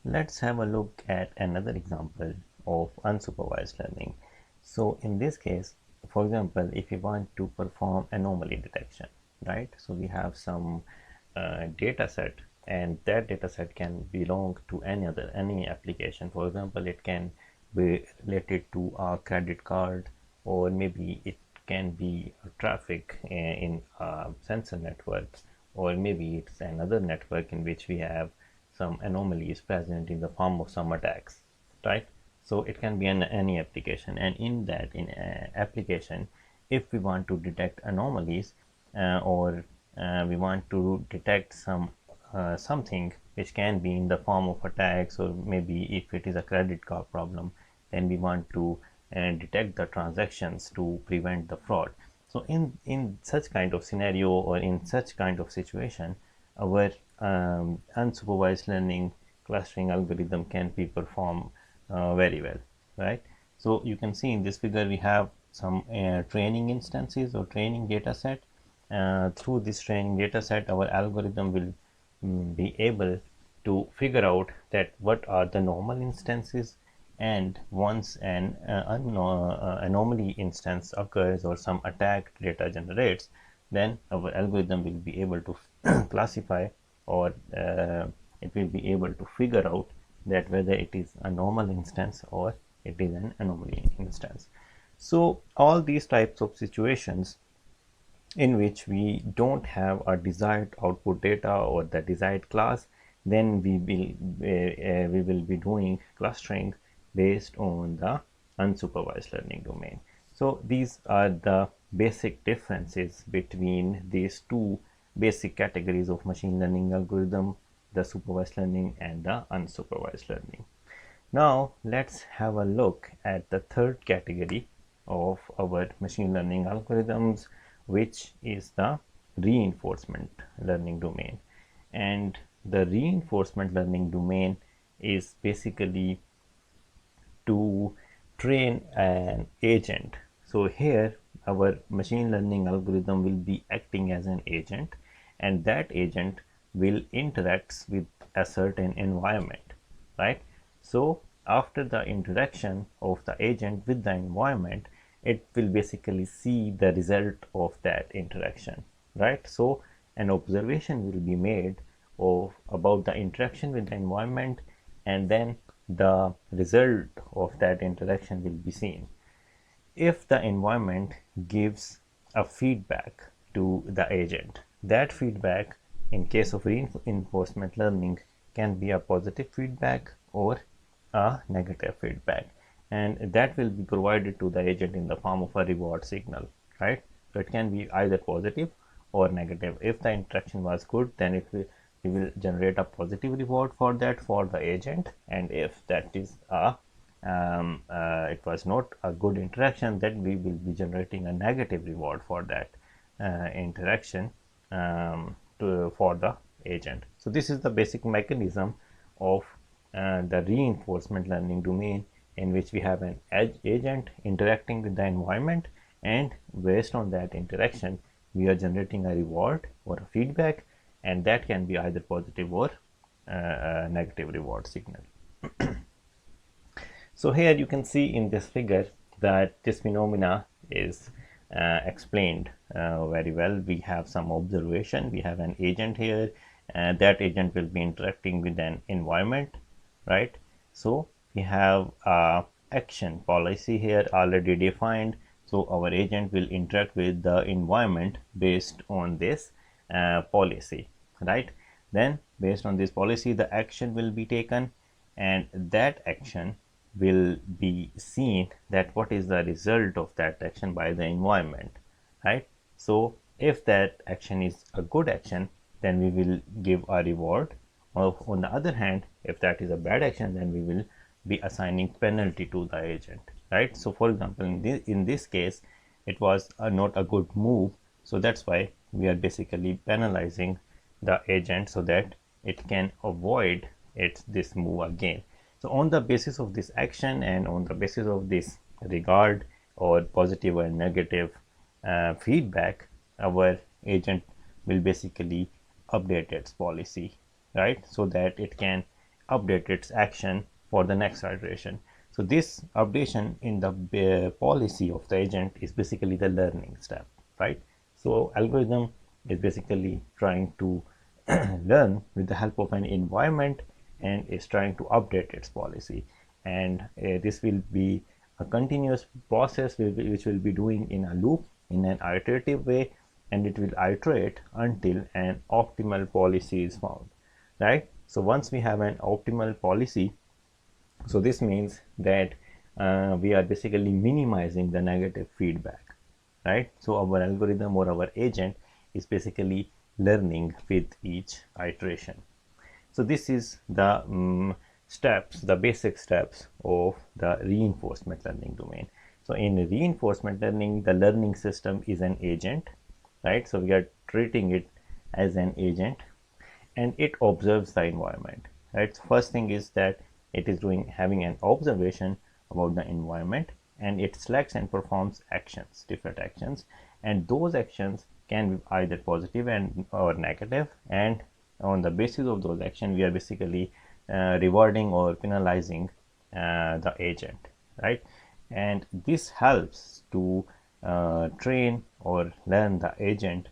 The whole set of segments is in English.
Let's have a look at another example of unsupervised learning. So in this case, for example, if you want to perform anomaly detection, right? So we have some data set, and that data set can belong to any application. For example, it can be related to a credit card, or maybe it can be traffic in a sensor network, or maybe it's another network in which we have some anomalies present in the form of some attacks, right? So it can be any application, and in that application, if we want to detect anomalies, or we want to detect something which can be in the form of attacks, or maybe if it is a credit card problem, then we want to detect the transactions to prevent the fraud. So in such kind of scenario, or in such kind of situation, our unsupervised learning clustering algorithm can be performed very well, right? So you can see in this figure we have some training instances or training data set. Through this training data set, our algorithm will be able to figure out that what are the normal instances, and once an anomaly instance occurs or some attack data generates, then our algorithm will be able to classify, or it will be able to figure out that whether it is a normal instance or it is an anomaly instance. So all these types of situations in which we don't have a desired output data or the desired class, then we will be doing clustering based on the unsupervised learning domain. So these are the basic differences between these two basic categories of machine learning algorithm, the supervised learning and the unsupervised learning. Now let's have a look at the third category of our machine learning algorithms, which is the reinforcement learning domain. And the reinforcement learning domain is basically to train an agent. So here our machine learning algorithm will be acting as an agent, and that agent will interact with a certain environment, right? So after the interaction of the agent with the environment, it will basically see the result of that interaction, right? So an observation will be made of about the interaction with the environment, and then the result of that interaction will be seen. If the environment gives a feedback to the agent, that feedback in case of reinforcement learning can be a positive feedback or a negative feedback, and that will be provided to the agent in the form of a reward signal, right? So it can be either positive or negative. If the interaction was good, then we will generate a positive reward for that for the agent, and if that is it was not a good interaction, then we will be generating a negative reward for that interaction for the agent. So this is the basic mechanism of the reinforcement learning domain, in which we have an agent interacting with the environment, and based on that interaction we are generating a reward or a feedback, and that can be either positive or negative reward signal. So here you can see in this figure that this phenomena is explained very well. We have some observation, we have an agent here, that agent will be interacting with an environment, right? So we have a action policy here already defined. So our agent will interact with the environment based on this policy, right? Then based on this policy, the action will be taken, and that action will be seen that what is the result of that action by the environment, right? So if that action is a good action, then we will give a reward. On the other hand, if that is a bad action, then we will be assigning penalty to the agent, right? So for example, in this case, it was not a good move, so that's why we are basically penalizing the agent so that it can avoid this move again. So on the basis of this action, and on the basis of this regard or positive or negative feedback, our agent will basically update its policy, right? So that it can update its action for the next iteration. So this updation in the policy of the agent is basically the learning step, right? So algorithm is basically trying to learn with the help of an environment and is trying to update its policy, and this will be a continuous process which will be doing in a loop in an iterative way, and it will iterate until an optimal policy is found, right? So once we have an optimal policy, so this means that we are basically minimizing the negative feedback, right? So our algorithm or our agent is basically learning with each iteration. So this is the steps, the basic steps of the reinforcement learning domain. So in reinforcement learning, the learning system is an agent, right? So we are treating it as an agent, and it observes the environment, right? So first thing is that it is having an observation about the environment, and it selects and performs actions, different actions, and those actions can be either positive or negative, and on the basis of those actions we are basically rewarding or penalizing the agent, right? And this helps to train or learn the agent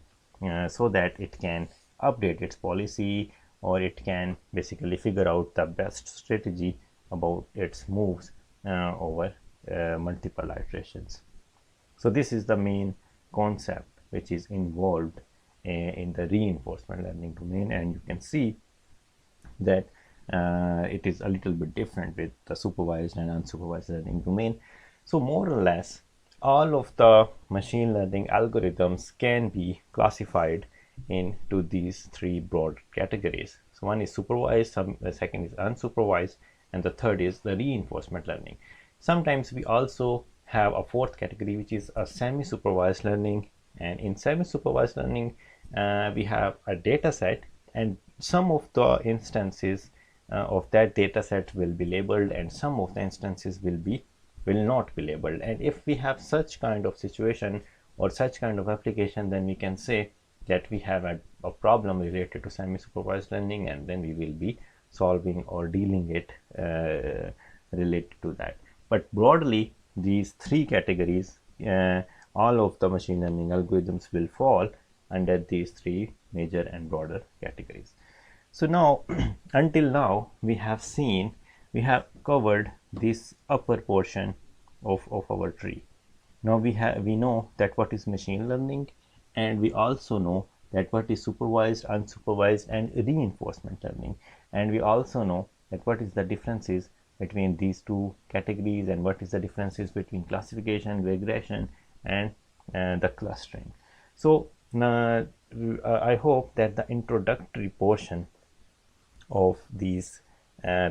so that it can update its policy, or it can basically figure out the best strategy about its moves over multiple iterations. So this is the main concept which is involved in the reinforcement learning domain, and you can see that it is a little bit different with the supervised and unsupervised learning domain. So more or less all of the machine learning algorithms can be classified into these three broad categories. So one is supervised, the second is unsupervised, and the third is the reinforcement learning. Sometimes we also have a fourth category, which is a semi-supervised learning, and in semi-supervised learning we have a data set, and some of the instances of that data set will be labeled and some of the instances will not be labeled. And if we have such kind of situation or such kind of application, then we can say that we have a problem related to semi-supervised learning, and then we will be solving or dealing it related to that. But broadly, these three categories, all of the machine learning algorithms will fall under these three major and broader categories. So now until now we have covered this upper portion of our tree. Now we know that what is machine learning, and we also know that what is supervised, unsupervised, and reinforcement learning, and we also know that what is the differences between these two categories, and what is the differences between classification, regression, and the clustering. So I hope that the introductory portion of these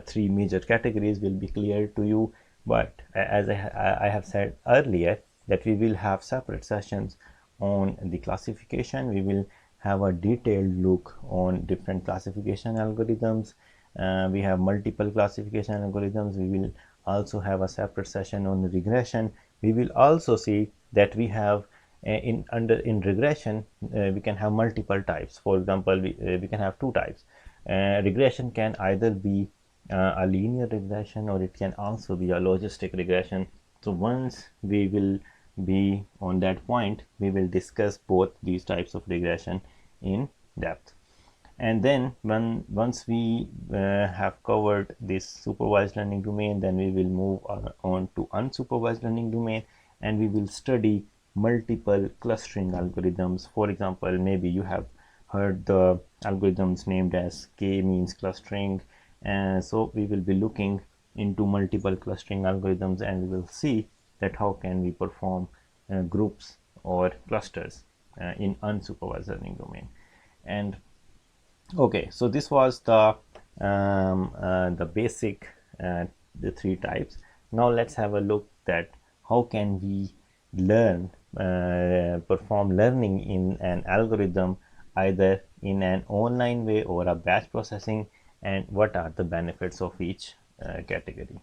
three major categories will be clear to you, but as I have said earlier, that we will have separate sessions on the classification. We will have a detailed look on different classification algorithms. We have multiple classification algorithms. We will also have a separate session on regression. We will also see that we have in regression we can have multiple types. For example, we can have two types. Regression can either be a linear regression, or it can also be a logistic regression. So once we will be on that point, we will discuss both these types of regression in depth. And then once we have covered this supervised learning domain, then we will move on to unsupervised learning domain, and we will study multiple clustering algorithms. For example, maybe you have heard the algorithms named as k-means clustering, and so we will be looking into multiple clustering algorithms, and we will see that how can we perform groups or clusters in unsupervised learning domain. And okay, so this was the basic the three types. Now let's have a look at how can we learn perform learning in an algorithm, either in an online way or a batch processing, and what are the benefits of each category.